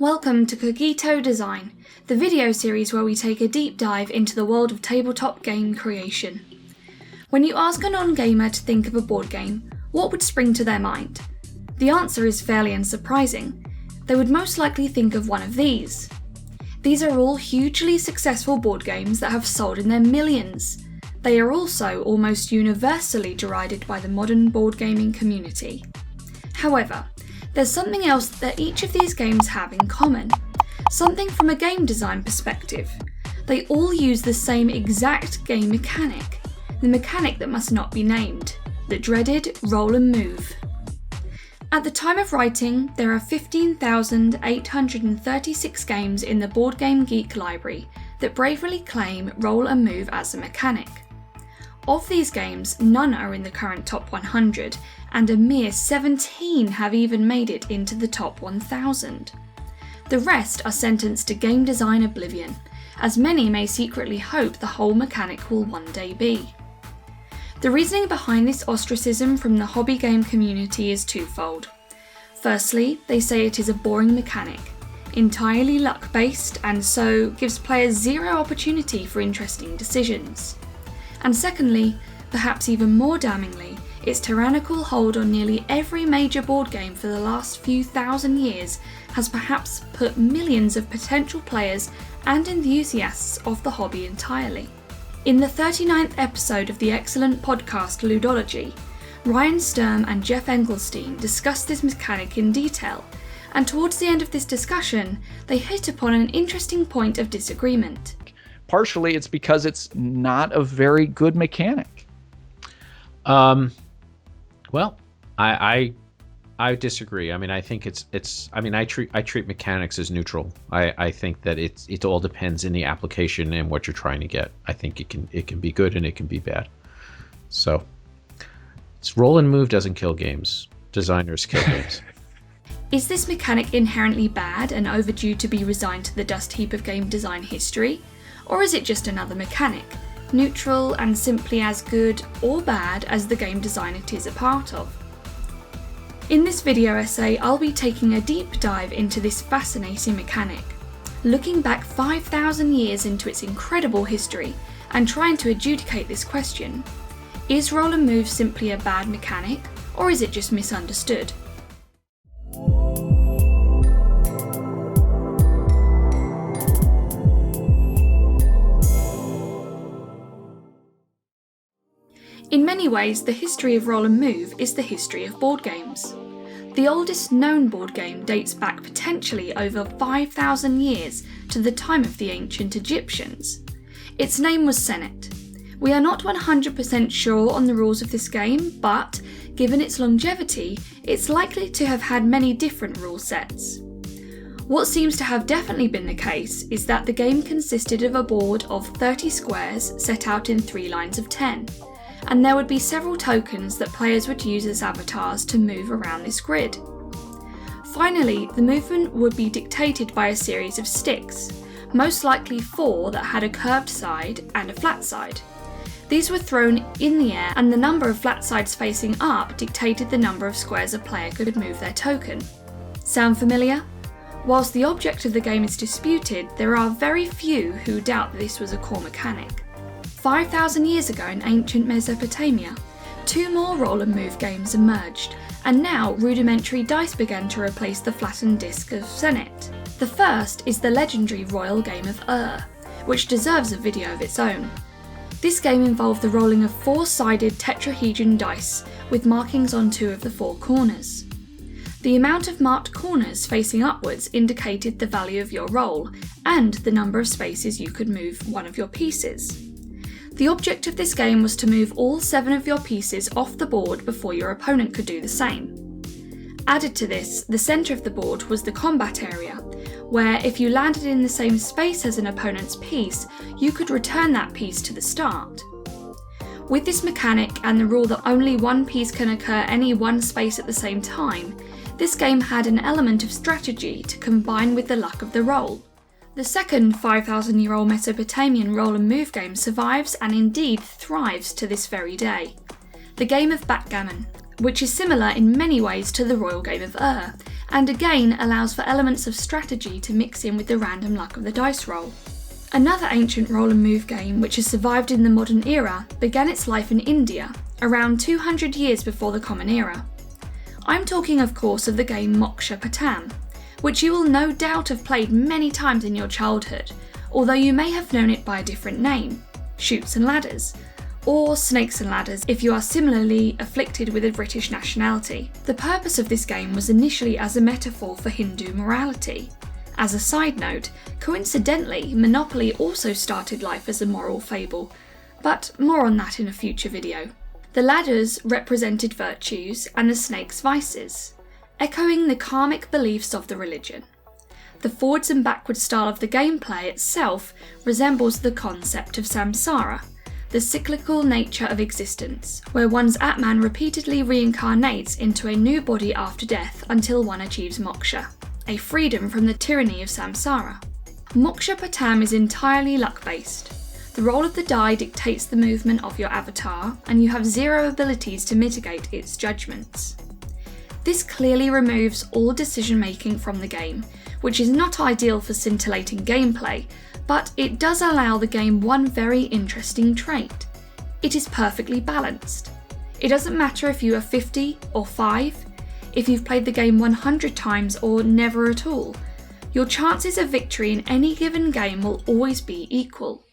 Welcome to Cogito Design, the video series where we take a deep dive into the world of tabletop game creation. When you ask a non-gamer to think of a board game, what would spring to their mind? The answer is fairly unsurprising. They would most likely think of one of these. These are all hugely successful board games that have sold in their millions. They are also almost universally derided by the modern board gaming community. However, there's something else that each of these games have in common. Something from a game design perspective. They all use the same exact game mechanic. The mechanic that must not be named. The dreaded roll and move. At the time of writing, there are 15,836 games in the Board Game Geek library that bravely claim roll and move as a mechanic. Of these games, none are in the current top 100, and a mere 17 have even made it into the top 1,000. The rest are sentenced to game design oblivion, as many may secretly hope the whole mechanic will one day be. The reasoning behind this ostracism from the hobby game community is twofold. Firstly, they say it is a boring mechanic, entirely luck-based, and so gives players zero opportunity for interesting decisions. And secondly, perhaps even more damningly, its tyrannical hold on nearly every major board game for the last few thousand years has perhaps put millions of potential players and enthusiasts off the hobby entirely. In the 39th episode of the excellent podcast Ludology, Ryan Sturm and Jeff Engelstein discussed this mechanic in detail, and towards the end of this discussion, they hit upon an interesting point of disagreement. Partially, it's because it's not a very good mechanic. Well, I disagree. I mean, I think it's. I mean, I treat mechanics as neutral. I think that it all depends in the application and what you're trying to get. I think it can be good and it can be bad. So, it's roll and move doesn't kill games. Designers kill games. Is this mechanic inherently bad and overdue to be resigned to the dust heap of game design history? Or is it just another mechanic, neutral and simply as good or bad as the game design it is a part of? In this video essay, I'll be taking a deep dive into this fascinating mechanic, looking back 5,000 years into its incredible history and trying to adjudicate this question. Is roll and move simply a bad mechanic, or is it just misunderstood? In many ways, the history of roll and move is the history of board games. The oldest known board game dates back potentially over 5,000 years to the time of the ancient Egyptians. Its name was Senet. We are not 100% sure on the rules of this game, but given its longevity, it's likely to have had many different rule sets. What seems to have definitely been the case is that the game consisted of a board of 30 squares set out in 3 lines of 10. And there would be several tokens that players would use as avatars to move around this grid. Finally, the movement would be dictated by a series of sticks, most likely 4 that had a curved side and a flat side. These were thrown in the air, and the number of flat sides facing up dictated the number of squares a player could move their token. Sound familiar? Whilst the object of the game is disputed, there are very few who doubt that this was a core mechanic. 5,000 years ago in ancient Mesopotamia, 2 more roll and move games emerged, and now rudimentary dice began to replace the flattened disc of Senet. The first is the legendary royal game of which deserves a video of its own. This game involved the rolling of 4-sided tetrahedron dice with markings on 2 of the 4 corners. The amount of marked corners facing upwards indicated the value of your roll and the number of spaces you could move one of your pieces. The object of this game was to move all 7 of your pieces off the board before your opponent could do the same. Added to this, the centre of the board was the combat area, where if you landed in the same space as an opponent's piece, you could return that piece to the start. With this mechanic and the rule that only one piece can occur any one space at the same time, this game had an element of strategy to combine with the luck of the roll. The second 5,000-year-old Mesopotamian roll and move game survives and indeed thrives to this very day. The game of backgammon, which is similar in many ways to the Royal Game of Ur, and again allows for elements of strategy to mix in with the random luck of the dice roll. Another ancient roll and move game which has survived in the modern era began its life in India, around 200 years before the Common Era. I'm talking of course of the game Moksha Patam, which you will no doubt have played many times in your childhood, although you may have known it by a different name, Chutes and Ladders, or Snakes and Ladders if you are similarly afflicted with a British nationality. The purpose of this game was initially as a metaphor for Hindu morality. As a side note, coincidentally, Monopoly also started life as a moral fable, but more on that in a future video. The ladders represented virtues and the snakes vices, echoing the karmic beliefs of the religion. The forwards and backwards style of the gameplay itself resembles the concept of samsara, the cyclical nature of existence, where one's Atman repeatedly reincarnates into a new body after death until one achieves moksha, a freedom from the tyranny of samsara. Moksha Patam is entirely luck-based. The roll of the die dictates the movement of your avatar, and you have zero abilities to mitigate its judgments. This clearly removes all decision-making from the game, which is not ideal for scintillating gameplay, but it does allow the game one very interesting trait. It is perfectly balanced. It doesn't matter if you are 50 or 5, if you've played the game 100 times or never at all. Your chances of victory in any given game will always be equal.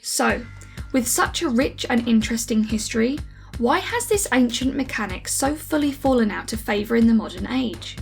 So, with such a rich and interesting history, why has this ancient mechanic so fully fallen out of favour in the modern age?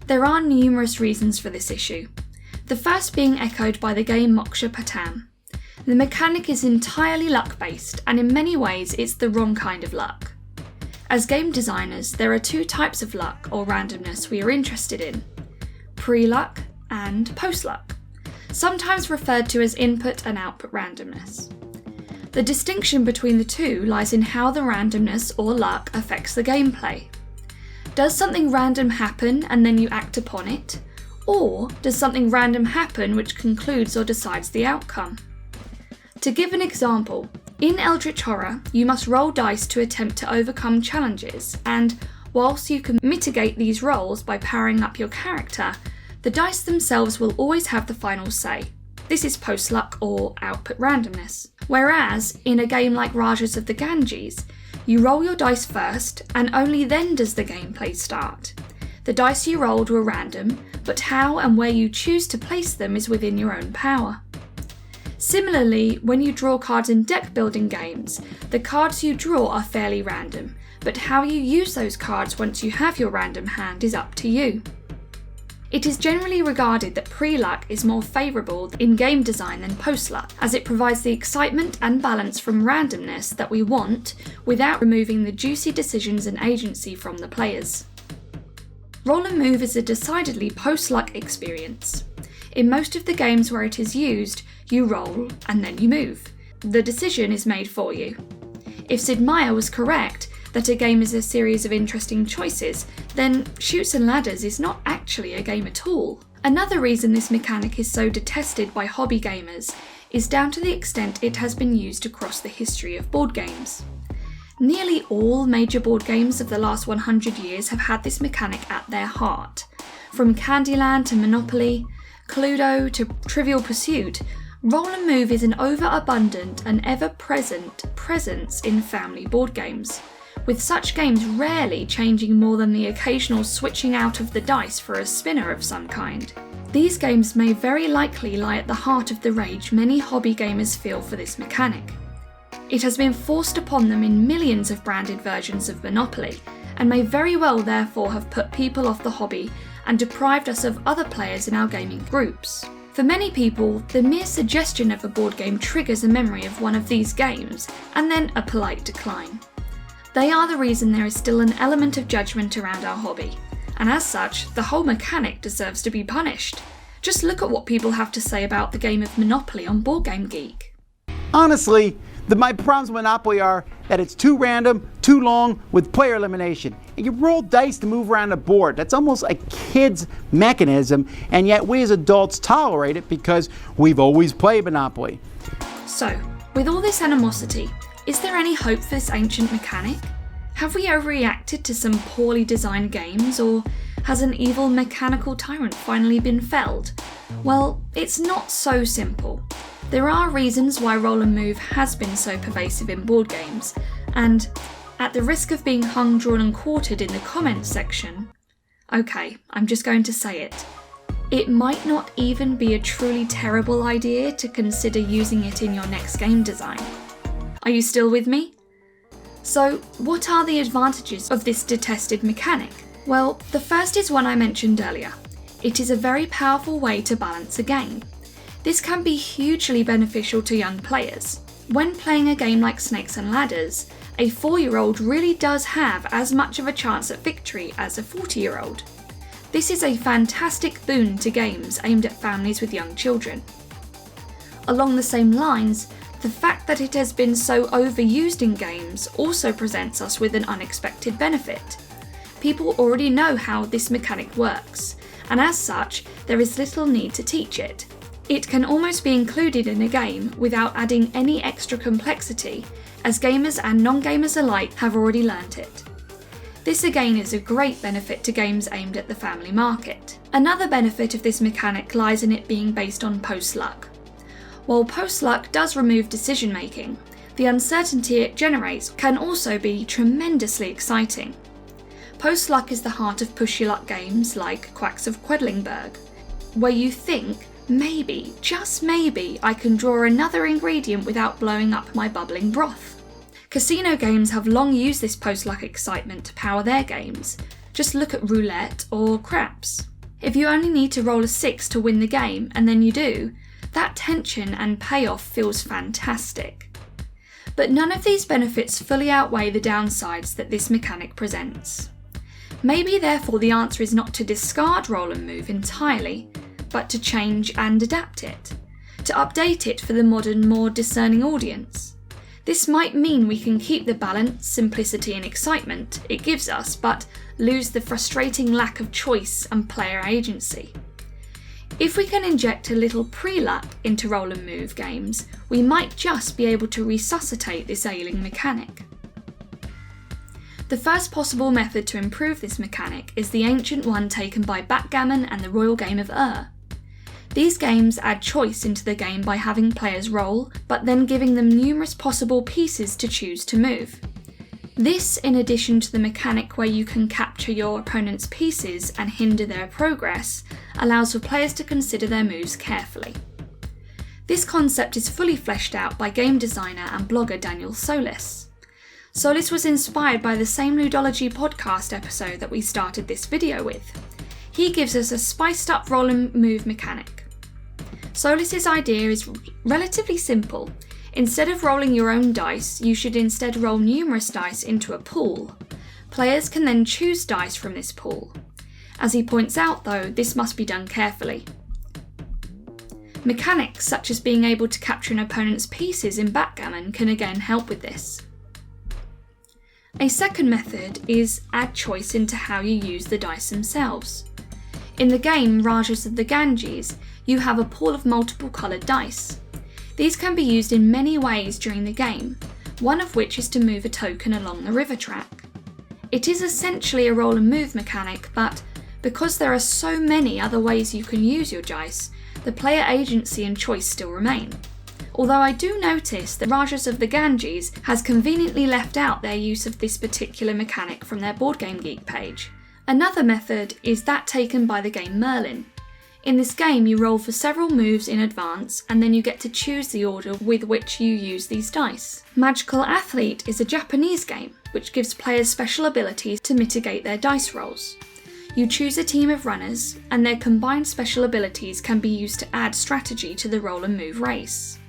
There are numerous reasons for this issue. The first being echoed by the game Moksha Patam. The mechanic is entirely luck-based, and in many ways it's the wrong kind of luck. As game designers, there are two types of luck or randomness we are interested in: pre-luck and post-luck, sometimes referred to as input and output randomness. The distinction between the two lies in how the randomness or luck affects the gameplay. Does something random happen and then you act upon it? Or does something random happen which concludes or decides the outcome? To give an example, in Eldritch Horror, you must roll dice to attempt to overcome challenges, and whilst you can mitigate these rolls by powering up your character, the dice themselves will always have the final say. This is post-luck or output randomness. Whereas, in a game like Rajas of the Ganges, you roll your dice first, and only then does the gameplay start. The dice you rolled were random, but how and where you choose to place them is within your own power. Similarly, when you draw cards in deck building games, the cards you draw are fairly random, but how you use those cards once you have your random hand is up to you. It is generally regarded that pre-luck is more favourable in game design than post-luck, as it provides the excitement and balance from randomness that we want without removing the juicy decisions and agency from the players. Roll and move is a decidedly post-luck experience. In most of the games where it is used, you roll and then you move. The decision is made for you. If Sid Meier was correct that a game is a series of interesting choices, then Chutes and Ladders is not actually a game at all. Another reason this mechanic is so detested by hobby gamers is down to the extent it has been used across the history of board games. Nearly all major board games of the last 100 years have had this mechanic at their heart. From Candyland to Monopoly, Cluedo to Trivial Pursuit, roll and move is an overabundant and ever-present presence in family board games, with such games rarely changing more than the occasional switching out of the dice for a spinner of some kind. These games may very likely lie at the heart of the rage many hobby gamers feel for this mechanic. It has been forced upon them in millions of branded versions of Monopoly, and may very well therefore have put people off the hobby and deprived us of other players in our gaming groups. For many people, the mere suggestion of a board game triggers a memory of one of these games, and then a polite decline. They are the reason there is still an element of judgment around our hobby, and as such, the whole mechanic deserves to be punished. Just look at what people have to say about the game of Monopoly on Board Game Geek. Honestly, my problems with Monopoly are that it's too random, too long, with player elimination. And you roll dice to move around the board. That's almost a kid's mechanism, and yet we as adults tolerate it because we've always played Monopoly. So, with all this animosity, is there any hope for this ancient mechanic? Have we overreacted to some poorly designed games, or has an evil mechanical tyrant finally been felled? Well, it's not so simple. There are reasons why roll and move has been so pervasive in board games, and at the risk of being hung, drawn and quartered in the comments section, okay, I'm just going to say it. It might not even be a truly terrible idea to consider using it in your next game design. Are you still with me? So, what are the advantages of this detested mechanic? Well, the first is one I mentioned earlier. It is a very powerful way to balance a game. This can be hugely beneficial to young players. When playing a game like Snakes and Ladders, a 4-year-old really does have as much of a chance at victory as a 40-year-old. This is a fantastic boon to games aimed at families with young children. Along the same lines, the fact that it has been so overused in games also presents us with an unexpected benefit. People already know how this mechanic works, and as such, there is little need to teach it. It can almost be included in a game without adding any extra complexity, as gamers and non-gamers alike have already learnt it. This again is a great benefit to games aimed at the family market. Another benefit of this mechanic lies in it being based on post-luck. While post-luck does remove decision making, the uncertainty it generates can also be tremendously exciting. Post-luck is the heart of push-your-luck games like Quacks of Quedlingberg, where you think, maybe, just maybe, I can draw another ingredient without blowing up my bubbling broth. Casino games have long used this post-luck excitement to power their games. Just look at roulette or craps. If you only need to roll a 6 to win the game, and then you do, that tension and payoff feels fantastic. But none of these benefits fully outweigh the downsides that this mechanic presents. Maybe therefore the answer is not to discard roll and move entirely, but to change and adapt it, to update it for the modern, more discerning audience. This might mean we can keep the balance, simplicity and excitement it gives us, but lose the frustrating lack of choice and player agency. If we can inject a little pre-luck into roll and move games, we might just be able to resuscitate this ailing mechanic. The first possible method to improve this mechanic is the ancient one taken by backgammon and the royal game of These games add choice into the game by having players roll, but then giving them numerous possible pieces to choose to move. This, in addition to the mechanic where you can capture your opponent's pieces and hinder their progress, allows for players to consider their moves carefully. This concept is fully fleshed out by game designer and blogger Daniel Solis. Solis was inspired by the same Ludology podcast episode that we started this video with. He gives us a spiced up roll and move mechanic. Solis's idea is relatively simple. Instead of rolling your own dice, you should instead roll numerous dice into a pool. Players can then choose dice from this pool. As he points out though, this must be done carefully. Mechanics such as being able to capture an opponent's pieces in backgammon can again help with this. A second method is add choice into how you use the dice themselves. In the game Rajas of the Ganges, you have a pool of multiple coloured dice. These can be used in many ways during the game, one of which is to move a token along the river track. It is essentially a roll and move mechanic, but because there are so many other ways you can use your dice, the player agency and choice still remain. Although I do notice that Rajas of the Ganges has conveniently left out their use of this particular mechanic from their Board Game Geek page. Another method is that taken by the game Merlin. In this game you roll for several moves in advance and then you get to choose the order with which you use these dice. Magical Athlete is a Japanese game which gives players special abilities to mitigate their dice rolls. You choose a team of runners and their combined special abilities can be used to add strategy to the roll and move race.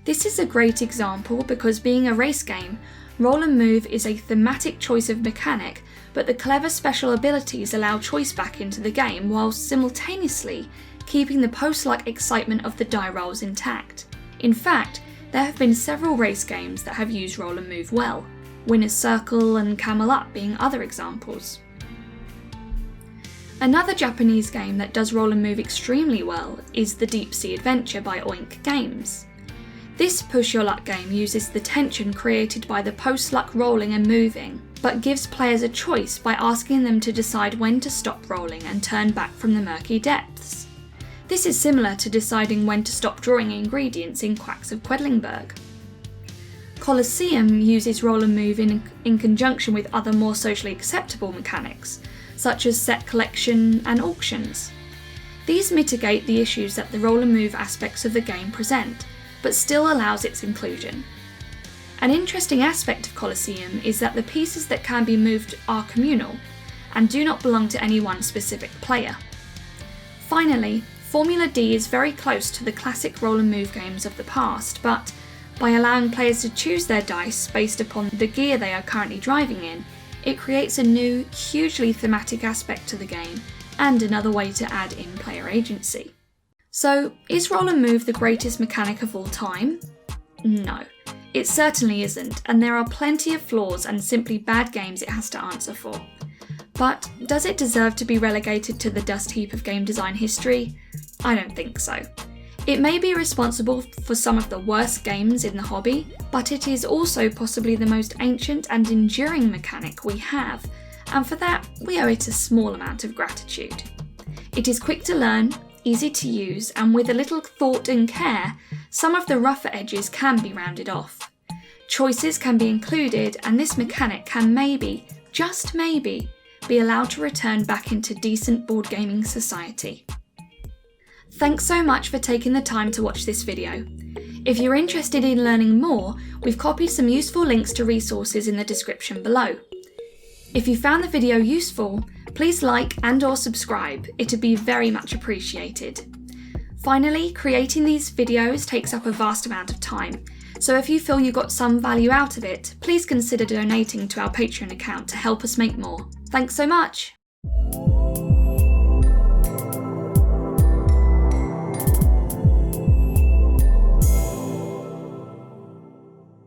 This is a great example because being a race game, roll and move is a thematic choice of mechanic, but the clever special abilities allow choice back into the game while simultaneously keeping the post-luck excitement of the die rolls intact. In fact, there have been several race games that have used roll and move well, Winner's Circle and Camel Up being other examples. Another Japanese game that does roll and move extremely well is the Deep Sea Adventure by Oink Games. This push your luck game uses the tension created by the post-luck rolling and moving. but gives players a choice by asking them to decide when to stop rolling and turn back from the murky depths. This is similar to deciding when to stop drawing ingredients in Quacks of Quedlinburg. Colosseum uses roll and move in conjunction with other more socially acceptable mechanics, such as set collection and auctions. These mitigate the issues that the roll and move aspects of the game present, but still allows its inclusion. An interesting aspect of Colosseum is that the pieces that can be moved are communal, and do not belong to any one specific player. Finally, Formula D is very close to the classic roll and move games of the past, but by allowing players to choose their dice based upon the gear they are currently driving in, it creates a new, hugely thematic aspect to the game, and another way to add in player agency. So, is roll and move the greatest mechanic of all time? No, it certainly isn't, and there are plenty of flaws and simply bad games it has to answer for. But does it deserve to be relegated to the dust heap of game design history? I don't think so. It may be responsible for some of the worst games in the hobby, but it is also possibly the most ancient and enduring mechanic we have, and for that we owe it a small amount of gratitude. It is quick to learn, easy to use, and with a little thought and care, some of the rougher edges can be rounded off. Choices can be included, and this mechanic can maybe, just maybe, be allowed to return back into decent board gaming society. Thanks so much for taking the time to watch this video. If you're interested in learning more, we've copied some useful links to resources in the description below. If you found the video useful, please like and/or subscribe, it'd be very much appreciated. Finally, creating these videos takes up a vast amount of time, so if you feel you got some value out of it, please consider donating to our Patreon account to help us make more. Thanks so much!